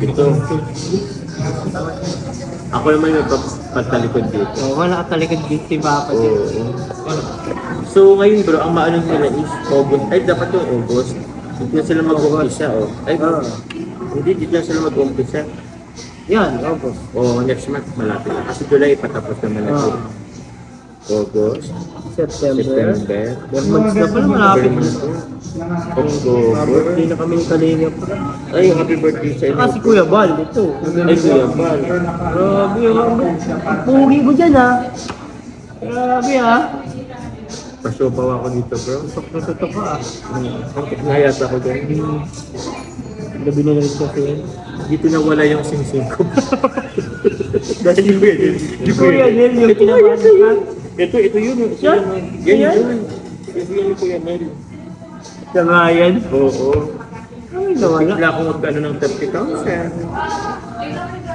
Ito. Ako naman yung patalikod dito. Wala ka talikod dito si Papa. Oo. So ngayon bro, ang maano nila is August. Ay, dapat yung August. Dito na sila mag-umpisa, oh. Ay, hindi, dito na sila mag-umpisa. Yan, August. Next month malapit na. Kasi July patapos naman na ito. August, September. September, Months na pala malapit. October. Birthday na kami ng Kalinga. Ay, happy birthday sa inyo. Saka si Kuya Bal, ito. Ay, Kuya Bal. Grabe, ang pugi mo dyan ha. Grabe ha. Pasopaw ako dito, bro. Tutok ka ah. Nayat ako dyan. Gabi na rin kasi yan. Dito nawala yung sing-sing ko. Dahil yung Si Kuya Nel yung kinabahan ka. Ito yun. Ito Yan? yun. Yan? Ito yun yung Kuya Nel. Siya nga yan. Oo. Ay, nawala. Bigla akong mag-ano ng 30,000.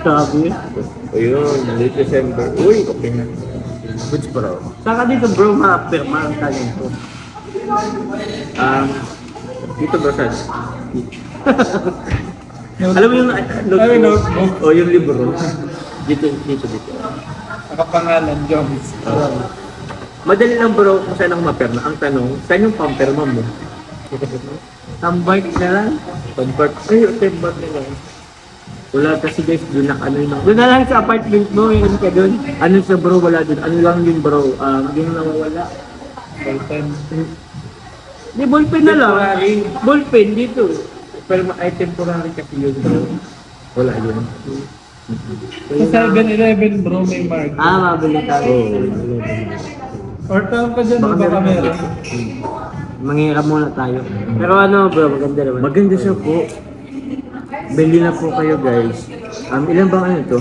Sabi. Ayun, late December. Uy, okay na. Goods pa raw. Saka dito bro, ma-perma ang talent ko. Dito bro, saan? Alam mo yung notebook? O, yung libro. Dito. Nakapangalan, Jones. Madali lang bro kung saan ako maperma. Ang tanong, saan yung pamperma mo? Tambay na lang. Convert. Ay, convert na lang. Wala kasi guys, doon na ano yun. Doon na lang sa apartment mo, yun ka doon. Ano sa bro, wala doon. Ano lang yun bro, yung nawawala. Ballpen. Di, ballpen na lang. Temporary. Ballpen dito. Pero ay temporary kasi yun bro. Wala yun. Sa 7-Eleven, bro, may mark. Mabili tayo. Or tanong ka dyan, baka meron. Manghirap muna tayo. Pero ano bro, maganda naman. Maganda siya po. Bili na po kayo guys. Ilan bang ano to?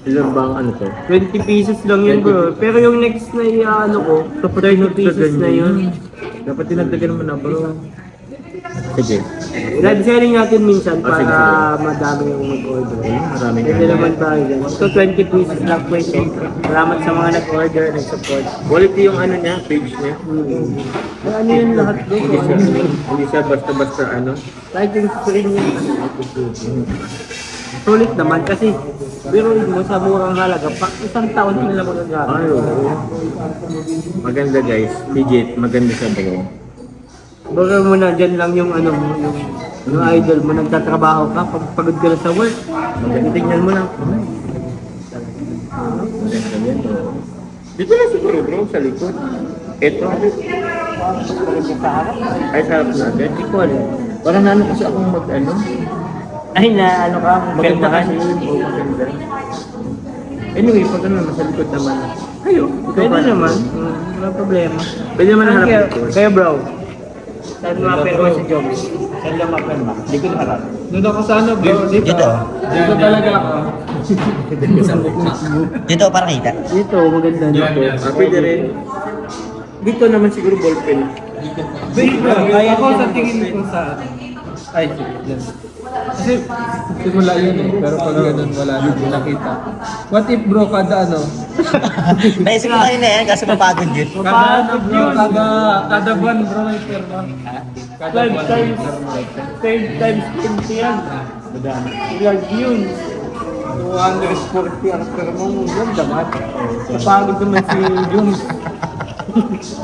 Ilan bang ano to? 20 pesos lang yun bro. Pero yung next na ano ko, 30 pesos na yun. Dapat dinagdagan mo na bro. Sige. Live selling natin minsan Ah, sige, para madami yung mag-order. Maraming Pwede naman tayo dyan. So 20 pesos lang po ito. Salamat sa mga nag-order, nag-support. Quality yung ano niya, page niya. Ano yun lahat bro? Hindi siya basta-basta ano. Kahit yung screen yun. Sulit naman kasi pero mo sa murang halaga, pag isang taon din lang magagamit. Ay, oo. Maganda guys. Legit, maganda siya bro. Baga mo na dyan lang yung ano mo, yung idol mo, nagtatrabaho ka, pag pagod ka na sa work, tingnan mo lang. Maganda yan bro. Dito lang siguro bro, sa likod. Ito. Ay, sarap natin. Hindi ko alam. Parang nano kasi akong mag-ano. Ay na ano ka, Maganda permahan. kasi yun. Oo, maganda. Anyway, pag ano naman, sa likod naman. Ayo, Pwede naman, wala problema. Pwede naman harap Kaya, dito. kaya bro, saan mapirma si Jones? Saan lang mapirma? Likod harap. Doon ako sa ano, bro. Dito. Dito talaga ako. Dito para kita. Dito, maganda dito. Pwede rin. Dito naman siguro ballpen. Wait, bro. Ako sa tingin ko sa... Ay, dyan. Kasi simula yun eh. Pero pag ganun, wala na din nakita. What if bro, kada ano? Naisip ko kayo na yan kasi mapagod yun. Kada ano bro, kada buwan bro may perma. Kada 12 buwan may times, perma. 10 times 20 yan. Ilang yun. 240 ang perma mo. Yan, dapat. Napagod naman si Jones.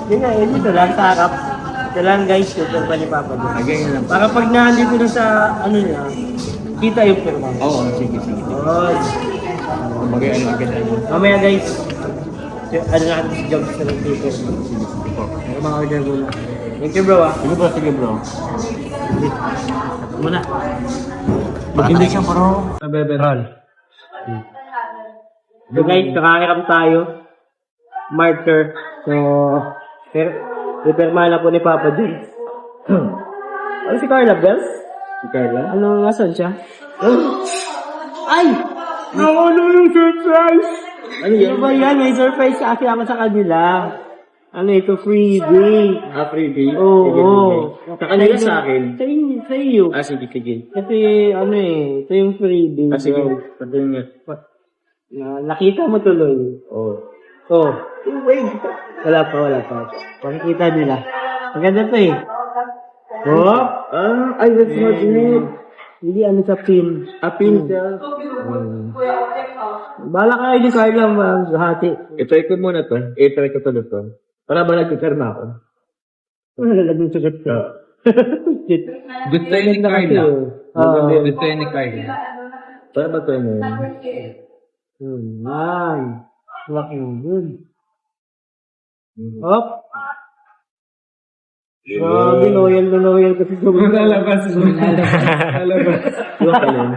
Yun na, yun dito lang sa harap. Ito lang guys, ito pa ni Papa doon. Again lang. Para pag nandito na sa ano niya, kita yung perma. Oo, sige. Oh, Bagay ano agad ano. mamaya guys, ano natin si Jones sa ng paper. Pero mga order muna. Thank you bro ah. Sige bro. Muna. Maganda siya bro. Nabeberal. So guys, nakakiram tayo. Marker. So, reperma na po ni Papa Jones. Ano si Carla Bells? Si Carla? Ano, nasan siya? Ay! Ano yung surprise? Ano yan? Ano ba yan? May surprise kasi ako sa kanila. Ano ito? Freebie. Freebie? Oo. Sa kanila sa akin? Sa iyo. Sige. Kasi ano eh, ito yung freebie. Sige. Pwede nga. Nakita mo tuloy. Oo. Oh. Wait. Wala pa. Pakikita nila. Maganda to eh. Oh? Ay, that's magnet. Hindi ano sa pin. Appeal. Bala kayo ni Carla maghati. I-try ko muna to. I-try ko to to. Para ba nag-firma ako? Ano lalagyan sa gat ka? Gusto yun ni Carla. Gusto yun ni Carla. Para ba to mo? Ay. Laki yun. Hop. Grabe, loyal na loyal kasi sa mga. Lalabas. Lalabas. Yung kalin.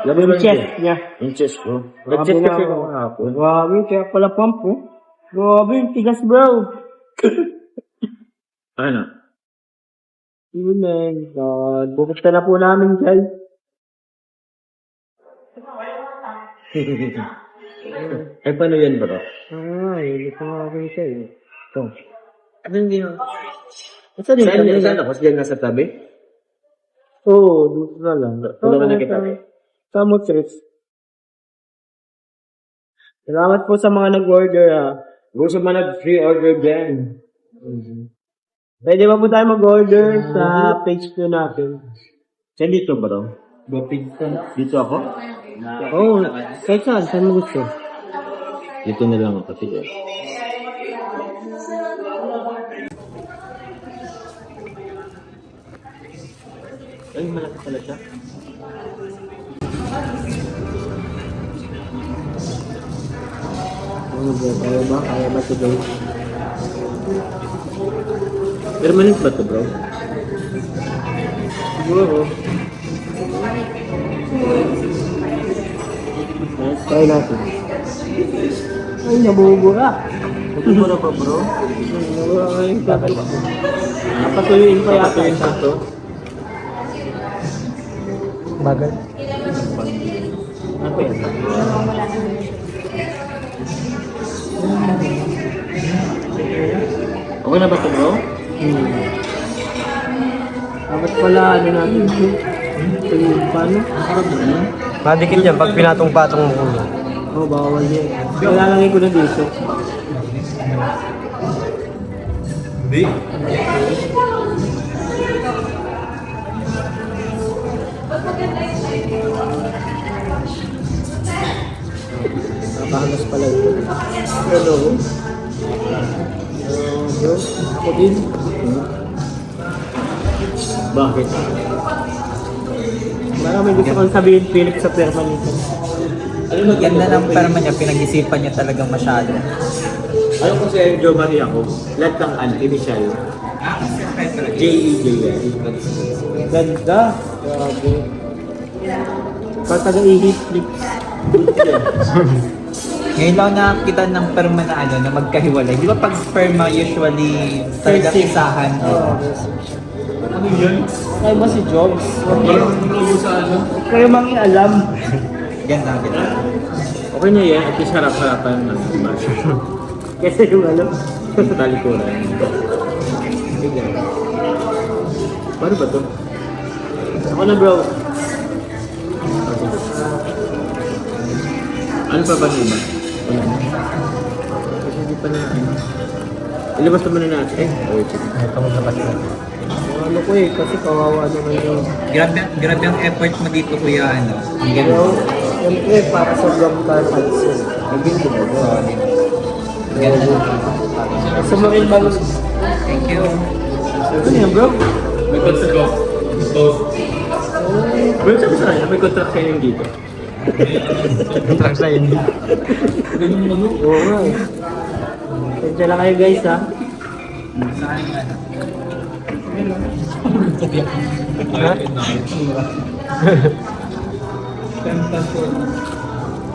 Labi ba Yung chest niya. Yung chest ko. Grabe Nag-chest na kasi ako. ako hapon. Grabe, kaya pala pump oh. Grabe, yung tigas bro. Ano? Yun na God. Bukista na po namin guys. Eh, paano yan bro? Ay, ito nga ako siya eh. Ito. Ano hindi mo? Saan yung Saan kanina? saan ako? Diyan nga sa tabi? Oo, dito na lang. Tulungan na kita. Sa Motres. Salamat po sa mga nag-order ha. Gusto mo nag-free order dyan. Pwede ba po tayo mag-order sa page po natin? Saan dito bro? Dito ako? Oo, kahit saan mo gusto. Dito na lang ako. Sige. Ay, malaki pala siya. Ano ba? Kaya ba? Kaya ba ito guys? Permanent ba ito bro? Siguro. Try natin. Ay, nabubura. Nabubura pa bro? Nabubura nga yung tatay. Napatuyuin pa yata yung sakto. Bagal. Ano yan? Okay na ba ito bro? Dapat pala, ano natin ito? Paano? Madikit yan pag pinatong-patong mo. Oo, bawal yan. Kailangan ko na dito. Hindi. Nakahangas pala ito. Pero, bro, ako din. Bakit? Baka may gusto kong sabihin, Philip sa permanent. Ganda ng perma niya, pinag-isipan niya talagang masyado. Alam ko si Joe Maria ko, lahat ng initial. J-E-J yan. Ganda. Grabe. Pagtaga-ihit flips. Ngayon lang nakakita ng perma na ano, na magkahiwalay. Di ba pag perma usually talagang First isahan? Ano yun? Kaya ba si Jobs? Kayo mangi alam. Ganda, ganda. Okay na yan, at least harap-harapan ng smash. Kasi yung ano. Sa talikuran. Sige. Paano ba ito? Ako na bro. Ano pa ba iba? Wala na. Kasi hindi pa na ano. Ilabas naman na natin. Wait. Ito mo dapat na. Ano ko eh, kasi kawawa naman yun. Grabe ang effort mo dito, kuya. Ano? Ang Pero, ganda. siyempre, para sa vlog tayo pansin. Nag-binto ba? Solid. Ganda. Gusto mo rin ba? Thank you. Ano yan bro? May contract ko. Bro, sabi sa kanya, may contract kayo yung dito. Contract sa hindi. Oo nga eh. Tensya lang kayo guys ha.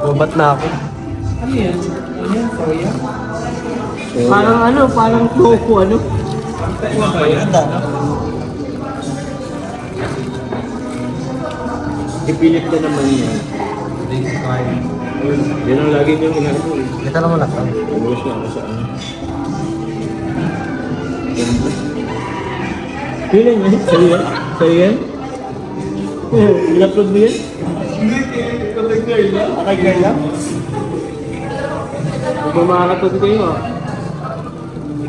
Bubat na ako. Parang ano, parang tofu ano. Ipilit na naman yan. Yan ang lagi niyong inaano eh. Ito naman lang. Nag-wish na ako sa ano. Ganda. Pila niya? Sa'yo yan? Sa'yo yan? In-upload mo yan? Akay Carla? Magmamakatod kayo ah.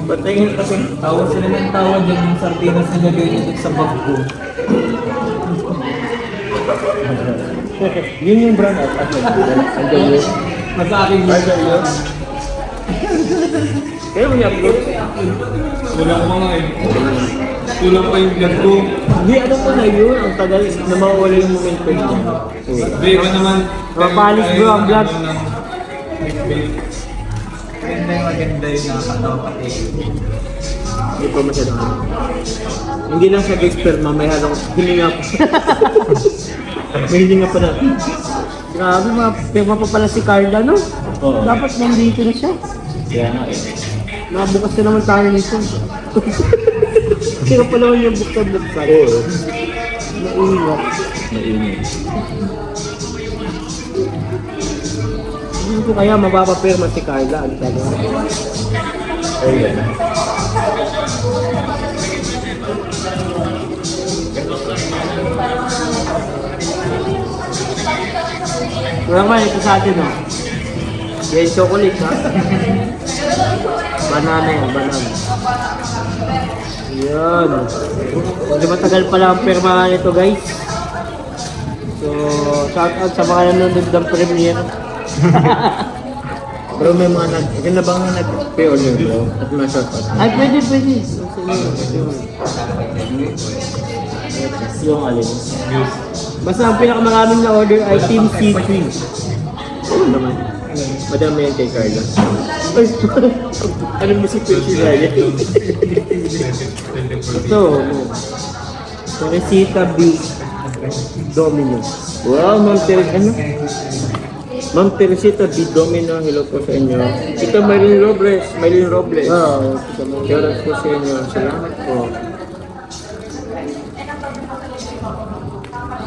Patingin kasi. Tawa sila ng tawa dyan yung sardinas na nilagay nito sa bag ko. Yun yung brown out. Andiyan yun. Mas sa akin yun. Kaya mo i-upload? Kulang pa nga eh. Kulang pa yung vlog ko. Hindi, ano ko na yun? Ang tagal na mawawala yung momentum niya. Biro naman. Mapalis bro ang vlog. Maganda yung nakakatawa pati. Hindi pa masyadong ano. Hindi lang siya sperma, may halong hilinga pa. May hilinga pa na. Grabe, pirma pa pala si Carla, no? Oo. Dapat nandito na siya. Kaya nga eh. Nabukas na naman tayo nito. Sino pa naman yung buksan-buksan? Oo. Maingat. Mainit. Hindi ko kaya mapapapirma si Carla. Ang talaga. Oh, yan. Wala naman ito sa atin, no? Yan, chocolate, ha? Banana yan, banana. Yan. Hindi matagal pala ang pirmahan nito, guys. So, shout out sa mga nanonood ng premiere. Pero may mga yun na bang nag-pre-order bro? At mga shortcut? Ay, pwede. Yung alin? Basta ang pinakamaraming na order ay Team C3. Oo naman. Madami yan kay Carla. Ano mo si Percy Ryan? Ito, Teresita B. Domino. Wow, Ma'am Teresita B. Domino, hello po sa inyo. Ito, Maylin Robles. Wow, Shout out po sa inyo. Salamat po.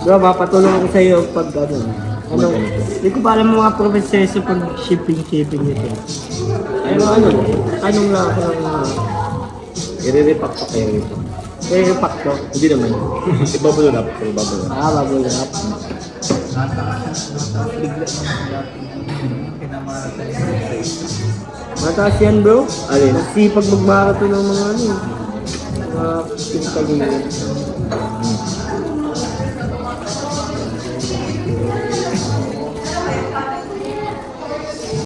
bro, mapatulong ako sa iyo pag hindi ko pa alam mga proseso pag shipping nito. Pero anong lang ako ng I-repack pa kayo ito. i-pack ko? Hindi naman. Ibabulol up. Ibabulol up. Babulap. Mataas yan bro. Alin? Kasi pag magmarathon ng mga mga pinagkagulan.